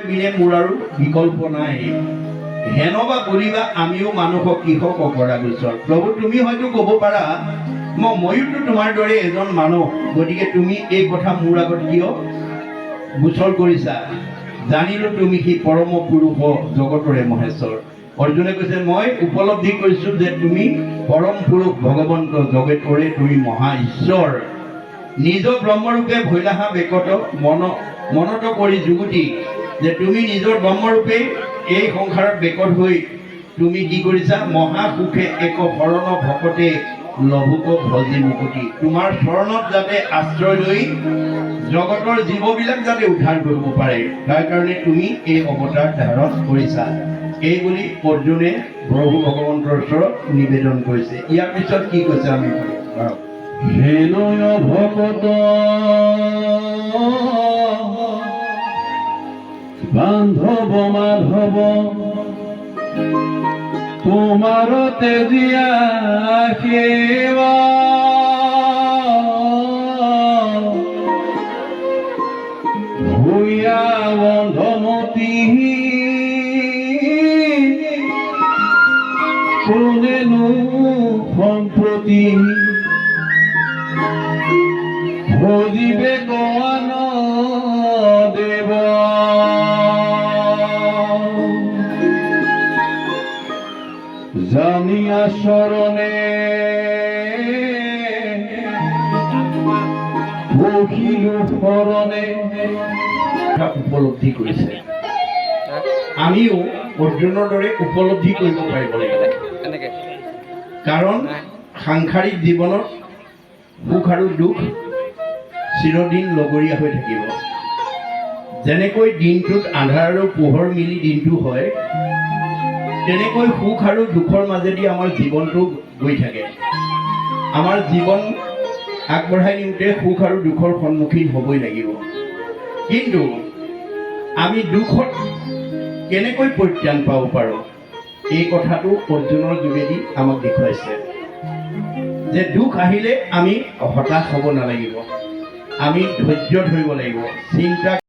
বিনে মোৰ আৰু বিকল্প নাই হেনবা বুলিবা আমিও মানুহক কৃষক অকৰা গোচৰ প্ৰভু তুমি হয়তো ক'ব পাৰা ময়োতো তোমাৰ দৰে এজন মানুহ গতিকে তুমি এই কথা মোৰ আগত কিয় গোচৰ কৰিছা জানিলো তুমি সি পৰম পুৰুষ জগতৰে মহেশ্বৰ অৰ্জুনে কৈছে মই উপলব্ধি কৰিছো যে তুমি পৰম পুৰুষ ভগৱন্ত জগতৰে তুমি মহা ঈশ্বৰ নিজ ব্ৰহ্মৰূপে ভৈলাহা বেকত মনত কৰি যুগুতি যে তুমি নিজৰ ব্ৰহ্মৰূপে এই সংসাৰত বেকত হৈ তুমি কি কৰিছা মহা সুখে এক শৰণ ভকতে লভুক ভজি মুকুতি তোমাৰ চৰণত যাতে আশ্ৰয় লৈ জগতৰ জীৱবিলাক যাতে উদ্ধাৰ কৰিব পাৰে তাৰ কাৰণে তুমি এই অৱতাৰ ধাৰণ কৰিছা এই বুলি অৰ্জুনে প্ৰভু ভগৱন্তৰ ওচৰত নিবেদন কৰিছে ইয়াৰ পিছত কি কৈছে আমি হেনয় ভকত বান্ধৱ মাধৱ তোমাৰ তেজিয়া সেৱা ভূঞা বন্ধমতী কোনেনো সম্প্ৰতি ভজিবে গণ দেৱ জানিয়া চৰণে বহিলো শৰণে উপলব্ধি কৰিছে আমিও অৰ্জুনৰ দৰে উপলব্ধি কৰিব পাৰিব লাগিব কাৰণ সাংসাৰিক জীৱনত সুখ আৰু দুখ চিৰদিন লগৰীয়া হৈ থাকিব যেনেকৈ দিনটোত আন্ধাৰ আৰু পোহৰ মিলি দিনটো হয় তেনেকৈ সুখ আৰু দুখৰ মাজেদি আমাৰ জীৱনটো গৈ থাকে আমাৰ জীৱন আগবঢ়াই নিওঁতে সুখ আৰু দুখৰ সন্মুখীন হ'বই লাগিব কিন্তু আমি দুখত কেনেকৈ পৰিত্ৰাণ পাব পাৰোঁ এই কথাটো অৰ্জুনৰ যোগেদি আমাক দেখুৱাইছে যে দুখ আহিলে আমি হতাশ হ'ব নালাগিব আমি ধৈৰ্য ধৰিব লাগিব চিন্তা